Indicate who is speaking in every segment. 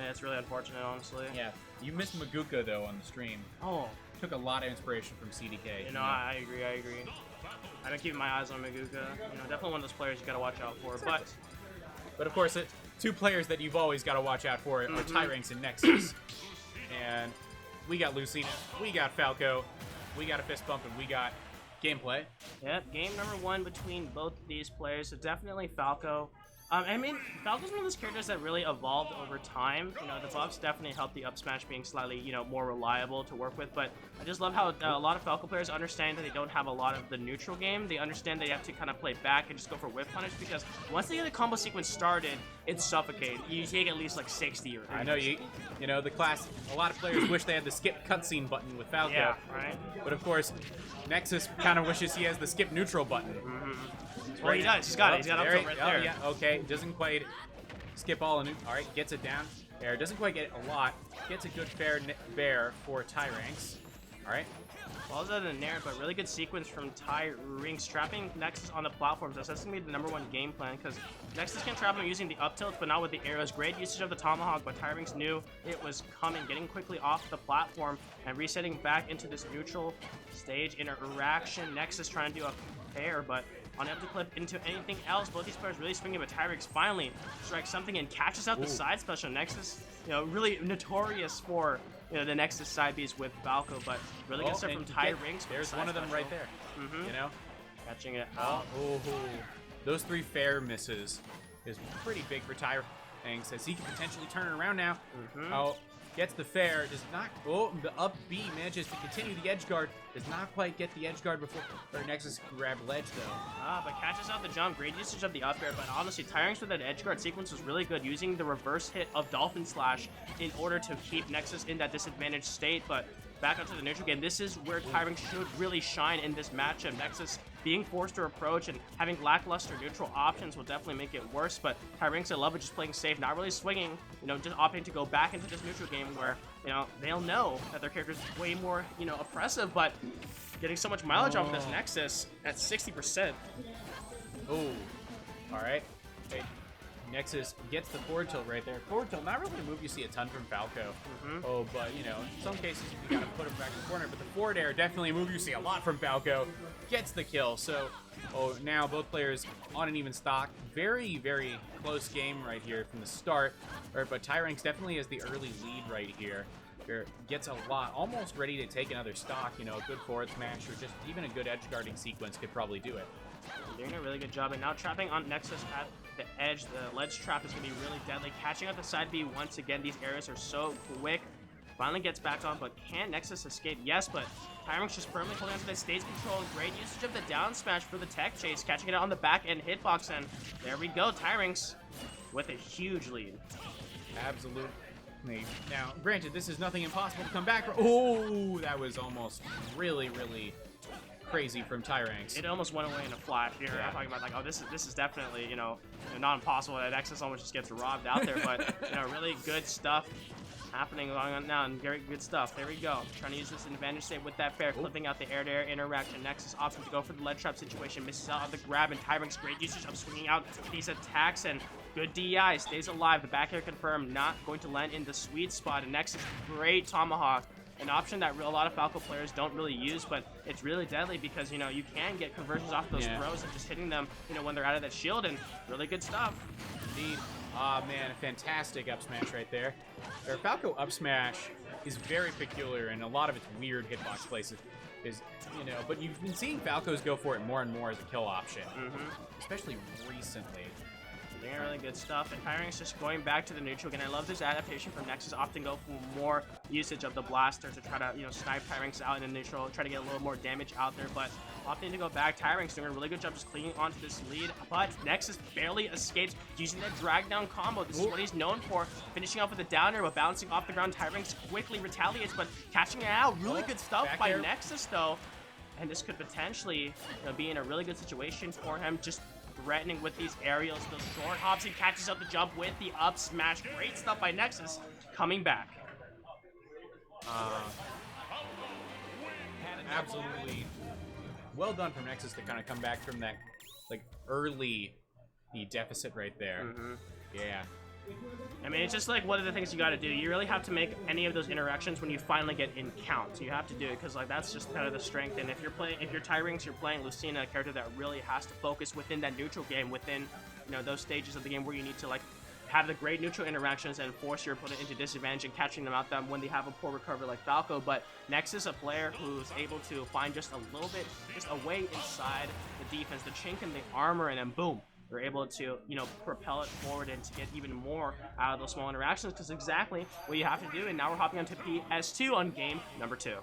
Speaker 1: Yeah, it's really unfortunate, honestly.
Speaker 2: Yeah, you missed Maguka though on the stream.
Speaker 1: Oh.
Speaker 2: Took a lot of inspiration from CDK.
Speaker 1: You know, I agree. I've been keeping my eyes on Maguka. You know, definitely one of those players you gotta watch out for.
Speaker 2: But of course, two players that you've always got to watch out for are Tyranks and Nexus. And we got Lucina, we got Falco, we got a fist bump, and we got gameplay.
Speaker 1: Yep, game number 1 between both of these players. So definitely Falco. I mean, Falco's one of those characters that really evolved over time. You know, the buffs definitely helped the up smash being slightly, you know, more reliable to work with. But I just love how a lot of Falco players understand that they don't have a lot of the neutral game. They understand they have to kind of play back and just go for whip punish, because once they get the combo sequence started, it's suffocating. You take at least like 60 or 30.
Speaker 2: I know you know the class. A lot of players wish they had the skip cutscene button with Falco.
Speaker 1: Yeah, right.
Speaker 2: But of course, Nexus kind of wishes he has the skip neutral button.
Speaker 1: Well, he does. He's got it. He's got up tilt right there.
Speaker 2: Yeah, okay. Doesn't quite skip all. All right, gets it down. There, doesn't quite get it a lot. Gets a good fair bear for Tyranks. All right.
Speaker 1: Balls out of the nair, but really good sequence from Tyranks, trapping Nexus on the platforms. That's going to be the #1 game plan, because Nexus can trap him using the up tilt, but not with the arrows. Great usage of the tomahawk, but Tyranks knew it was coming, getting quickly off the platform and resetting back into this neutral stage interaction. Nexus trying to do a pair, but unable to clip into anything else. Both these players really swinging, but Tyranks finally strikes something and catches out the side special. Nexus, you know, really notorious for, you know, the Nexus side Bs with Falco, but really good stuff from Tyranks.
Speaker 2: There's one of them right there. You know,
Speaker 1: catching it out.
Speaker 2: Those 3 fair misses is pretty big for Tyranks, as he can potentially turn it around now. Oh, gets the fair, does not. Oh, the up B manages to continue the edge guard. Does not quite get the edge guard before Nexus can grab ledge though.
Speaker 1: But catches out the jump. Great usage of the up air. But honestly, Tyranks with that edge guard sequence was really good, using the reverse hit of Dolphin Slash in order to keep Nexus in that disadvantaged state. But back onto the neutral game, this is where Tyranks should really shine in this matchup. Nexus being forced to approach and having lackluster neutral options will definitely make it worse, but Tyranks, I love it, just playing safe, not really swinging, you know, just opting to go back into this neutral game where, you know, they'll know that their character's way more, you know, oppressive, but getting so much mileage off of this Nexus at 60%.
Speaker 2: Oh, all right. Hey, Nexus gets the forward tilt right there. Forward tilt, not really a move you see a ton from Falco. Oh, but, you know, in some cases you gotta put him back in the corner, but the forward air, definitely a move you see a lot from Falco. Gets the kill, so, now both players on an even stock. Very, very close game right here from the start. But Tyranks definitely has the early lead right here. Gets a lot, almost ready to take another stock. You know, a good forward smash or just even a good edge guarding sequence could probably do it.
Speaker 1: Doing a really good job, and now trapping on Nexus at the edge. The ledge trap is going to be really deadly. Catching out the side B once again. These areas are so quick. Finally gets back on, but can Nexus escape? Yes, but Tyranks just firmly holding onto the stage control. Great usage of the down smash for the tech chase, catching it out on the back end hitbox, and there we go. Tyranks with a huge lead.
Speaker 2: Absolutely. Now, granted, this is nothing impossible to come back from. Oh, that was almost really, really crazy from Tyranks.
Speaker 1: It almost went away in a flash here. I'm talking about like, oh, this is definitely, you know, not impossible. That Nexus almost just gets robbed out there, but you know, really good stuff happening going on now, and very good stuff. There we go. Trying to use this advantage save with that fair, clipping out the air-to-air interaction. Nexus opting to go for the ledge trap situation, misses out on the grab, and Tyranks great usage of swinging out these attacks, and good DI, stays alive. The back air confirmed, not going to land in the sweet spot, and Nexus great tomahawk. An option that a lot of Falco players don't really use, but it's really deadly because, you know, you can get conversions off those throws and just hitting them, you know, when they're out of that shield, and really good stuff.
Speaker 2: Indeed. Ah, man, a fantastic up smash right there. Their Falco up smash is very peculiar, and a lot of its weird hitbox places is, you know, but you've been seeing Falcos go for it more and more as a kill option, especially recently.
Speaker 1: Doing really good stuff, and Tyranks just going back to the neutral again. I love this adaptation from Nexus, often go for more usage of the blaster to try to, you know, snipe Tyranks out in the neutral, try to get a little more damage out there, but opting to go back. Tyranks doing a really good job just clinging onto this lead, but Nexus barely escapes using that drag down combo. This is what he's known for, finishing off with a downer, but bouncing off the ground. Tyranks quickly retaliates, but catching it out. Really good stuff by Nexus though, and this could potentially, you know, be in a really good situation for him, just threatening with these aerials, those short hops. He catches up the jump with the up smash. Great stuff by Nexus, coming back.
Speaker 2: Absolutely well done from Nexus to kind of come back from that, like, early deficit right there. Yeah.
Speaker 1: I mean, it's just like one of the things you got to do. You really have to make any of those interactions when you finally get in count. You have to do it because like that's just kind of the strength. And if you're Tyranks, you're playing Lucina, a character that really has to focus within that neutral game, within those stages of the game where you need to like have the great neutral interactions and force your opponent into disadvantage and catching them out them when they have a poor recovery like Falco. But Nexus, a player who's able to find just a little bit, just a way inside the defense, the chink in the armor, and then boom. They're able to, propel it forward and to get even more out of those small interactions, because exactly what you have to do. And now we're hopping on to PS2 on game number 2. A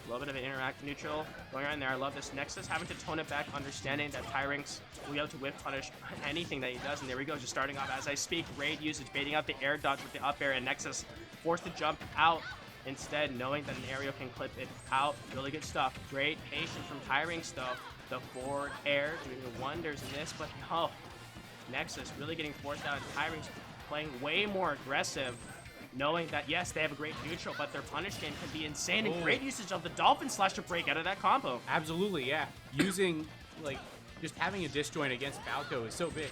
Speaker 1: little bit of an interact neutral going on there. I love this Nexus having to tone it back, understanding that Tyranks will be able to whip punish anything that he does. And there we go, just starting off as I speak. Raid usage, baiting out the air dodge with the up air, and Nexus forced to jump out. Instead, knowing that an aerial can clip it out. Really good stuff. Great patience from Tyranks, though. The forward air doing wonders in this, but no. Nexus really getting forced out. Tyranks playing way more aggressive, knowing that, yes, they have a great neutral, but their punish game can be insane. And great usage of the Dolphin Slash to break out of that combo.
Speaker 2: Absolutely, yeah. Using, just having a disjoint against Falco is so big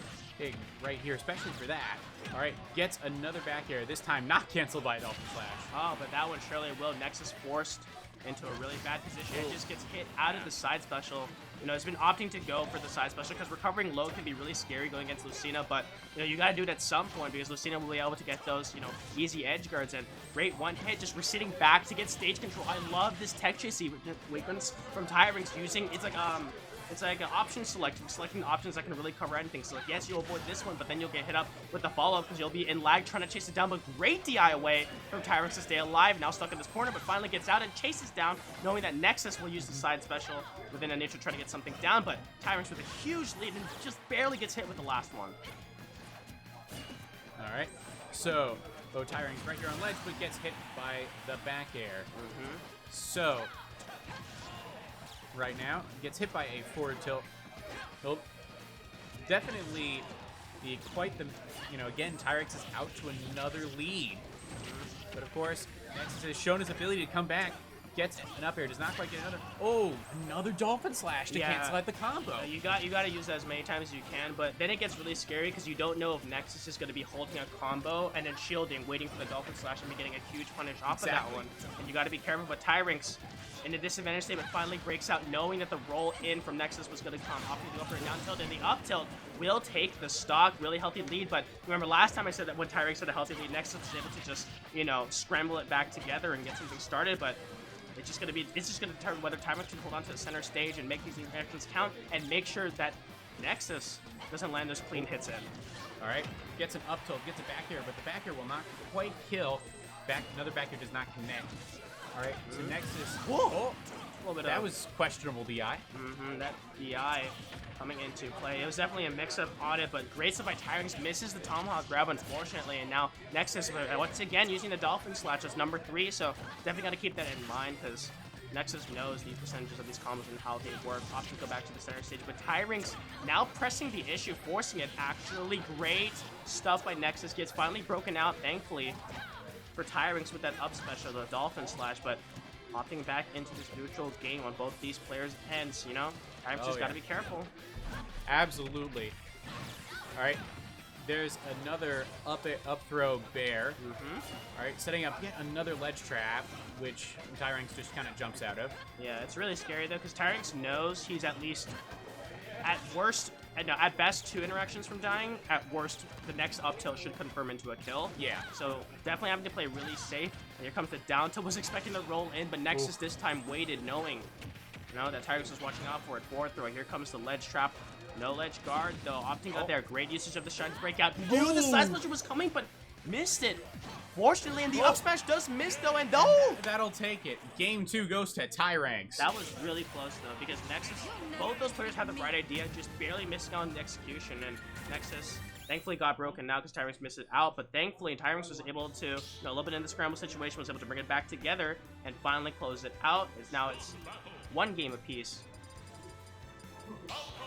Speaker 2: right here, especially for that. All right, gets another back air, this time not canceled by a Dolphin Slash.
Speaker 1: Oh, but that one surely will. Nexus forced into a really bad position. It just gets hit out of the side special. It's been opting to go for the side special because recovering low can be really scary going against Lucina, but you got to do it at some point because Lucina will be able to get those easy edge guards. And great one hit, just receding back to get stage control. I love this tech chase sequence from Tyranks using it's like an option selecting options that can really cover anything. So like, yes, you'll avoid this one, but then you'll get hit up with the follow-up because you'll be in lag trying to chase it down. But great DI away from Tyranks to stay alive. Now stuck in this corner, but finally gets out and chases down, knowing that Nexus will use the side special within a nature trying to get something down. But Tyranks with a huge lead and just barely gets hit with the last one.
Speaker 2: All right, so Tyranks right here on ledge, but gets hit by the back air. So right now gets hit by a forward tilt. Definitely again, Tyranks is out to another lead. But of course, Nexus has shown his ability to come back. Gets an up air, does not quite get another Dolphin Slash to cancel out the combo.
Speaker 1: You got to use that as many times as you can, but then it gets really scary because you don't know if Nexus is going to be holding a combo and then shielding, waiting for the Dolphin Slash and be getting a huge punish off of that one. And you got to be careful, but Tyranks in a disadvantage state, but finally breaks out, knowing that the roll in from Nexus was going to come off of the up air down tilt, and the up tilt will take the stock. Really healthy lead, but remember last time I said that when Tyranks had a healthy lead, Nexus was able to just, scramble it back together and get something started, but it's just going to determine whether Tyranks can hold on to the center stage and make these interactions count and make sure that Nexus doesn't land those clean hits in.
Speaker 2: All right, gets an up tilt, gets a back air, but the back air will not quite kill. Another back air does not connect. All right, so Nexus. Whoa! That was questionable DI.
Speaker 1: That DI coming into play. It was definitely a mix-up on it, but great stuff by Tyranks. Misses the Tomahawk grab, unfortunately, and now Nexus, once again, using the Dolphin Slash as number 3, so definitely got to keep that in mind, because Nexus knows the percentages of these combos and how they work. Options go back to the center stage, but Tyranks now pressing the issue, forcing it. Actually, great stuff by Nexus. Gets finally broken out, thankfully, for Tyranks with that up special, the Dolphin Slash, but opting back into this neutral game on both these players' ends, Tyranks just got to be careful.
Speaker 2: Absolutely. All right, there's another up throw bear. All right, setting up yet another ledge trap, which Tyranks just kind of jumps out of.
Speaker 1: Yeah, it's really scary though, because Tyranks knows he's at least, at best 2 interactions from dying. At worst, the next up tilt should confirm into a kill.
Speaker 2: Yeah.
Speaker 1: So definitely having to play really safe. And here comes the down tilt. Was expecting to roll in, but Nexus this time waited, knowing that Tyranks was watching out for it. Forward throw. Here comes the ledge trap. No ledge guard though. Opting out there. Great usage of the shine to break out. Knew the side special was coming, but missed it. Fortunately, and the up smash does miss though, and
Speaker 2: that'll take it. Game 2 goes to Tyranks.
Speaker 1: That was really close though, because Nexus, both those players had the right idea, just barely missing on the execution, and Nexus thankfully got broken now because Tyranks missed it out, but thankfully Tyranks was able to, a little bit in the scramble situation, was able to bring it back together and finally close it out. It's 1 game apiece.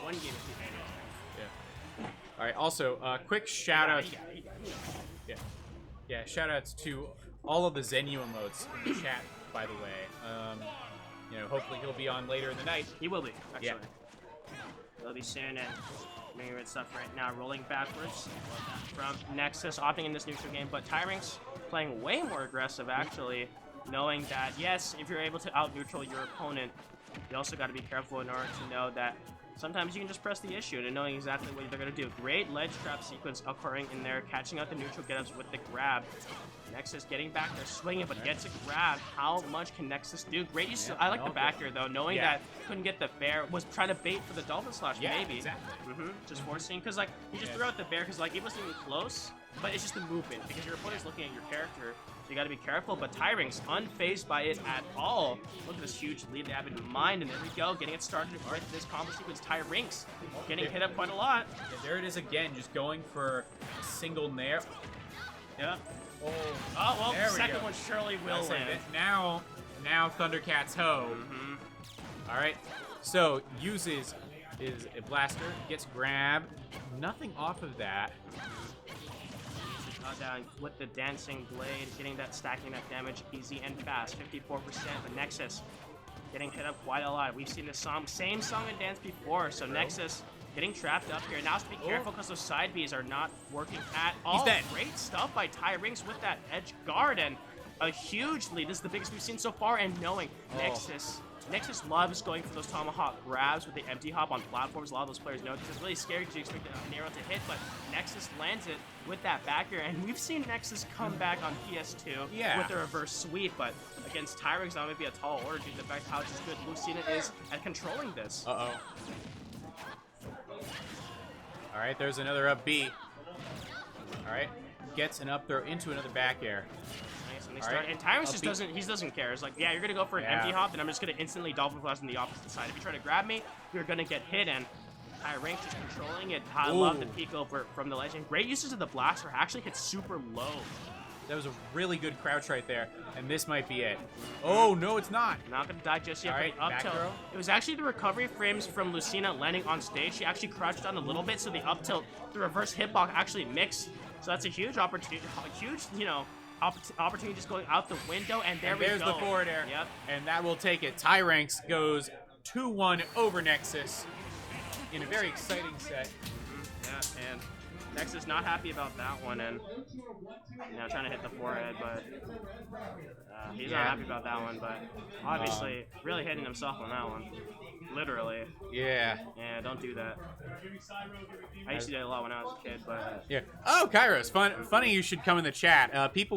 Speaker 1: 1 game apiece.
Speaker 2: Yeah. All right. Also, quick shout out. Yeah, shout-outs to all of the Zenu emotes in the chat, by the way. Hopefully he'll be on later in the night.
Speaker 1: He will be, actually. It'll be soon, and doing good stuff right now, rolling backwards from Nexus, opting in this neutral game, but Tyranks playing way more aggressive, actually, knowing that, yes, if you're able to out-neutral your opponent, you also got to be careful in order to know that sometimes you can just press the issue and knowing exactly what they're going to do. Great ledge trap sequence occurring in there, catching out the neutral get-ups with the grab. Nexus getting back there, swinging, but gets a grab. How much can Nexus do? Great use. I like the back here, though, knowing that couldn't get the fair, was trying to bait for the Dolphin Slash, maybe.
Speaker 2: Exactly.
Speaker 1: Just forcing, because, like, you just threw out the bear, because, like, it wasn't even close, but it's just the movement, because your opponent's looking at your character, so you got to be careful, but Tyranks unfazed by it at all. Look at this huge lead they have in mind, and there we go, getting it started with this combo sequence. Tyranks getting hit up quite a lot.
Speaker 2: Yeah, there it is again, just going for a single nair.
Speaker 1: Yeah.
Speaker 2: Oh,
Speaker 1: well, the second one surely will land.
Speaker 2: Now Thundercat's hoe. All right, so uses is a blaster, gets grab, nothing off of that.
Speaker 1: Down with the dancing blade, getting that, stacking that damage easy and fast. 54%. The Nexus getting hit up quite a lot. We've seen this same song and dance before. So Nexus getting trapped up here. Now, have to be careful because those side Bs are not working at all.
Speaker 2: He's dead.
Speaker 1: Great stuff by Tyranks with that edge guard and a huge lead. This is the biggest we've seen so far. And knowing Nexus loves going for those tomahawk grabs with the empty hop on platforms. A lot of those players know because it's really scary because you expect an arrow to hit, but Nexus lands it with that back air, and we've seen Nexus come back on PS2 with the reverse sweep, but against Tyranks, that might be a tall order due to the fact how just good Lucina is at controlling this.
Speaker 2: All right, there's another up B. All right, gets an up throw into another back air.
Speaker 1: And Tyranks just doesn't care. It's like, yeah, you're gonna go for an empty hop, then I'm just gonna instantly Dolphin Flash on the opposite side. If you try to grab me, you're gonna get hit, and Tyranks just controlling it. I love the peek over from the legend. Great uses of the blaster, actually hit super low.
Speaker 2: That was a really good crouch right there, and this might be it. Oh, no, it's not.
Speaker 1: Not gonna die just yet.
Speaker 2: All right,
Speaker 1: up tilt. It was actually the recovery frames from Lucina landing on stage. She actually crouched down a little bit, so the up tilt, the reverse hitbox actually mixed. So that's a huge opportunity, opportunity just going out the window, and we go.
Speaker 2: There's the forward air.
Speaker 1: Yep.
Speaker 2: And that will take it. Tyranks goes 2-1 over Nexus in a very exciting set.
Speaker 1: Yeah, and Nexus not happy about that one, and trying to hit the forehead, but he's not happy about that one, but obviously really hitting himself on that one. Literally.
Speaker 2: Yeah.
Speaker 1: Yeah, don't do that. I used to do that a lot when I was a kid, but...
Speaker 2: Yeah. Oh, Kairos, funny you should come in the chat. People